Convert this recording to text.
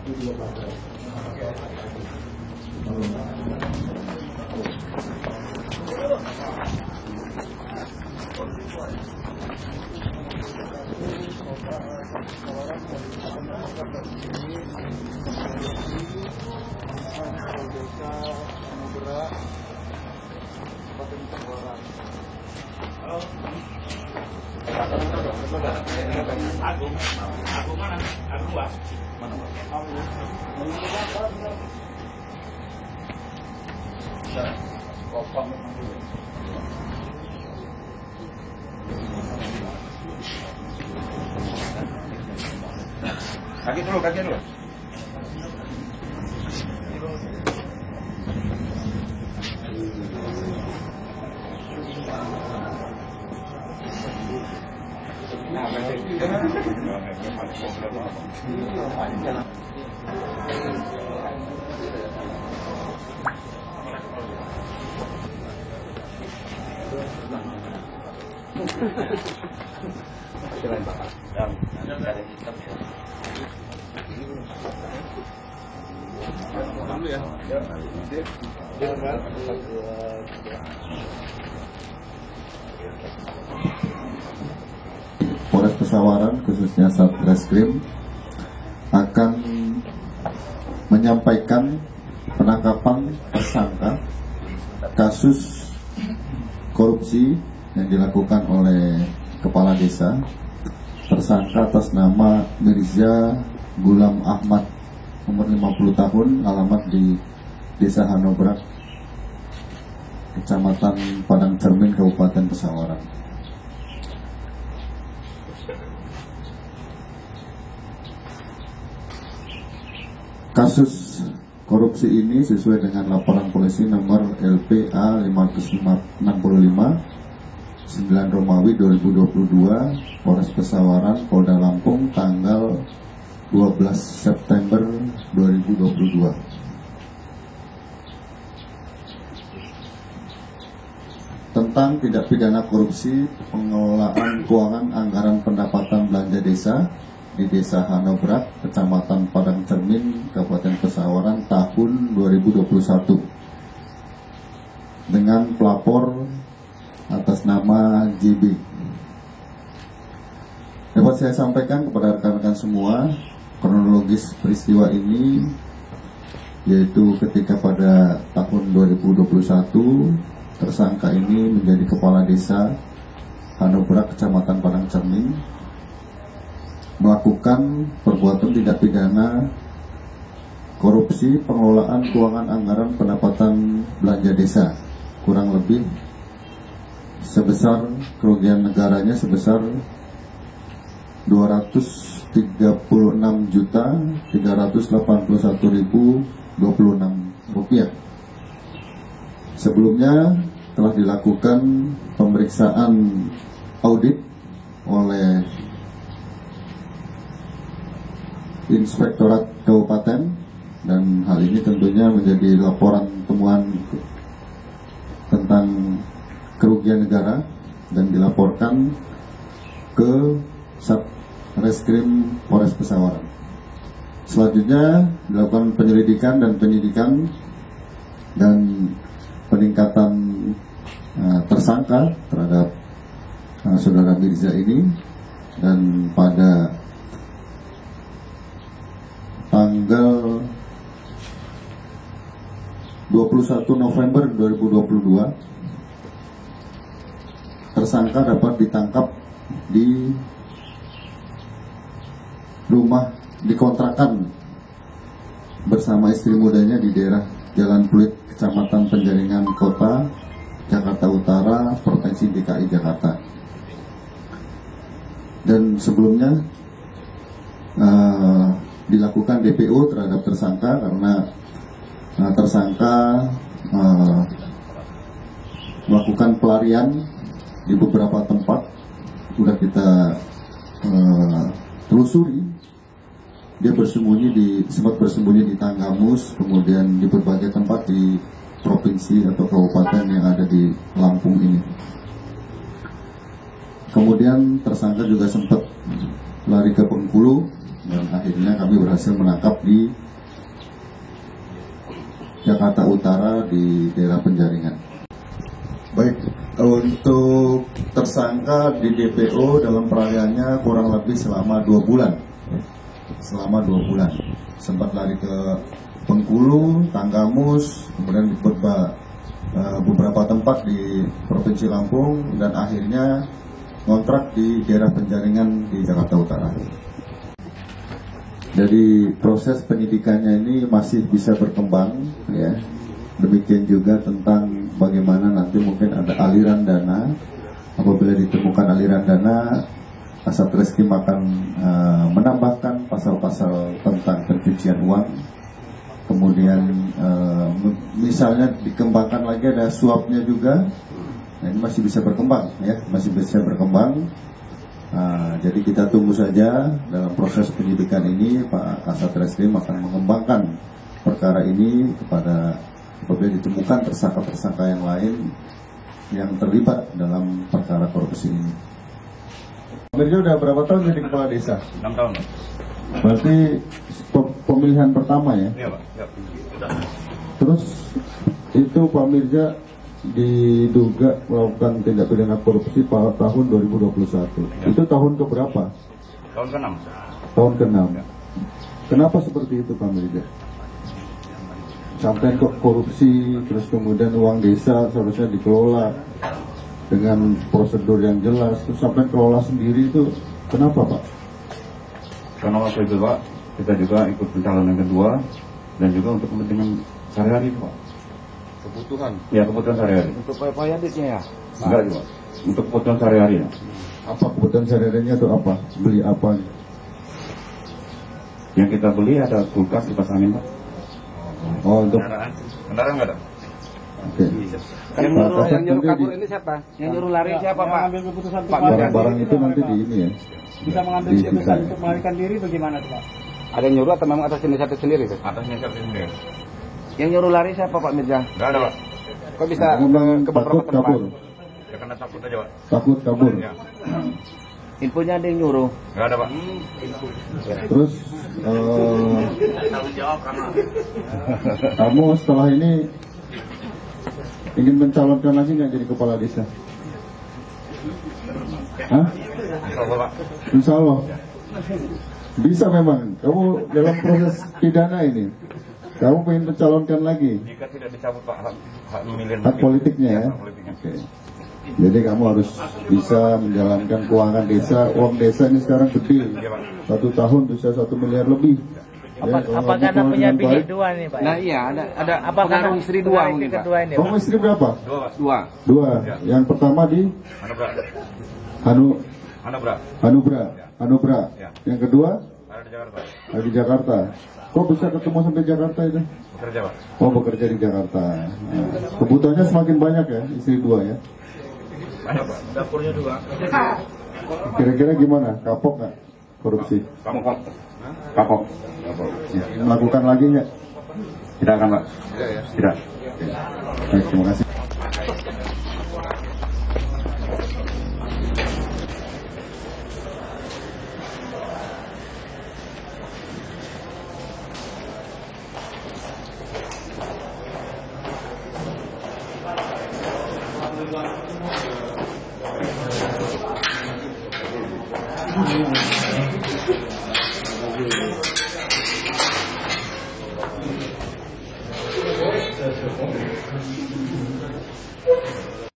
Agung mana? Agung luas. Mana? Kaki dulu. Polres Pesawaran khususnya Satreskrim akan menyampaikan penangkapan tersangka kasus korupsi yang dilakukan oleh kepala desa. Tersangka atas nama Mirza Gulam Ahmad, umur 50 tahun, alamat di Desa Hanobrak, Kecamatan Padang Cermin, Kabupaten Pesawaran. Kasus korupsi ini sesuai dengan laporan polisi nomor LPA 565 9 Romawi 2022 Polres Pesawaran Polda Lampung tanggal 12 September 2022. Tentang tindak pidana korupsi pengelolaan keuangan anggaran pendapatan belanja desa di Desa Hanobrak, Kecamatan Padang Cermin, Kabupaten Pesawaran tahun 2021 dengan pelapor atas nama JB. Dapat saya sampaikan kepada rekan-rekan semua kronologis peristiwa ini, yaitu ketika pada tahun 2021 tersangka ini menjadi kepala desa Hanobrak, Kecamatan Padang Cermin, melakukan perbuatan tindak pidana korupsi pengelolaan keuangan anggaran pendapatan belanja desa, kurang lebih sebesar kerugian negaranya sebesar 236.381.026 rupiah. Sebelumnya telah dilakukan pemeriksaan audit oleh Inspektorat Kabupaten, dan hal ini tentunya menjadi laporan temuan tentang kerugian negara dan dilaporkan ke Satreskrim Polres Pesawaran. Selanjutnya dilakukan penyelidikan dan penyidikan dan peningkatan tersangka terhadap saudara Mirza ini, dan pada tanggal 21 November 2022 tersangka dapat ditangkap di rumah dikontrakan bersama istri mudanya di daerah Jalan Pluit, Kecamatan Penjaringan Kota, Jakarta Utara, Provinsi DKI Jakarta. Dan sebelumnya dilakukan DPO terhadap tersangka karena tersangka melakukan pelarian di beberapa tempat. Sudah kita telusuri, dia sempat bersembunyi di Tanggamus, kemudian di berbagai tempat di provinsi atau kabupaten yang ada di Lampung ini. Kemudian tersangka juga sempat lari ke Bengkulu dan akhirnya kami berhasil menangkap di Jakarta Utara di daerah Penjaringan. Baik, untuk tersangka di DPO dalam peralihannya kurang lebih selama 2 bulan. Selama 2 bulan. Sempat lari ke Bengkulu, Tanggamus, kemudian di beberapa tempat di Provinsi Lampung, dan akhirnya ngontrak di daerah Penjaringan di Jakarta Utara. Jadi proses penyidikannya ini masih bisa berkembang, ya. Demikian juga tentang bagaimana nanti mungkin ada aliran dana. Apabila ditemukan aliran dana, Kasatreskrim akan menambahkan pasal-pasal tentang pencucian uang. Kemudian misalnya dikembangkan lagi ada suapnya juga. Nah, ini masih bisa berkembang, ya, masih bisa berkembang. Jadi kita tunggu saja dalam proses penyidikan ini, Pak Kasatreskrim akan mengembangkan perkara ini kepada apabila ditemukan tersangka-tersangka yang lain yang terlibat dalam perkara korupsi ini. Mirja udah berapa tahun jadi kepala desa? 6 tahun. Berarti pemilihan pertama ya? Iya Pak, ya, sudah. Terus itu Pak Mirja diduga melakukan tindak pidana korupsi pada tahun 2021. Ya. Itu tahun keberapa? Tahun ke-6. Tahun ke-6. Ya. Kenapa seperti itu Pak Mirja? Sampai kok korupsi, terus kemudian uang desa seharusnya dikelola dengan prosedur yang jelas, terus sampai kelola sendiri itu kenapa Pak? Karena waktu itu Pak, kita juga ikut pencalonan kedua dan juga untuk kepentingan sehari-hari Pak. Kebutuhan. Ya, kebutuhan sehari-hari. Untuk payah adiknya ya? Enggak juga. Untuk kebutuhan sehari-hari. Ya. Apa kebutuhan sehari-harinya itu apa? Beli apa? Yang kita beli ada kulkas kipas angin Pak. Oh, untuk Kendaraan nggak ada? oke. Yang nyuruh kabur ini siapa? Yang nyuruh lari siapa Pak? Ambil keputusan Pak, Barang-barang itu nanti di ini ya. bisa mengambil Di keputusan sisa. untuk melarikan diri bagaimana tuh Pak? Ada yang nyuruh atau memang atas inisiatif sendiri tuh? Atasnya siapa sendiri? Yang nyuruh lari siapa Pak Mirja? Nggak ada Pak. Kok bisa Memang ke beberapa takut tempat? kabur. Ya karena takut aja Pak. Takut kabur. Ya. Infonya ada yang nyuruh. Nggak ada Pak. Terus Tanggung jawab karena kamu setelah ini ingin mencalonkan lagi nggak jadi kepala desa? Hah? Insya Allah Pak. Insya Allah. Bisa memang. Kamu dalam proses pidana ini, kamu ingin mencalonkan lagi Jika tidak dicabut Pak hak memilih hak politiknya ya? hak politiknya. Oke. Jadi kamu harus bisa menjalankan keuangan desa. Uang desa ini sekarang gede. Iya Pak. 1 tahun bisa 1 miliar lebih. Ya, kalau Apa kamu karena kelola punya dengan bini baik. 2 nih Pak? Nah iya, ada Apa karena pengaruh istri dua mungkin Pak. kedua ini Pak? Kamu istri berapa? 2 Pak. Dua. 2. Ya. Yang pertama di Anubra. Hanubra. Ya. Hanubra. Ya. Yang kedua Ada di Jakarta. ada di Jakarta. Kok bisa ketemu sampai Jakarta itu? Bekerja Pak. Oh, bekerja di Jakarta. Nah, kebutuhannya semakin banyak ya, istri 2 ya. Banyak Pak. Dapurnya 2. Kira-kira gimana? Kapok nggak korupsi? Kapok. Kapok. Melakukan lagi nggak? Tidak akan Pak. Tidak. Baik, terima kasih.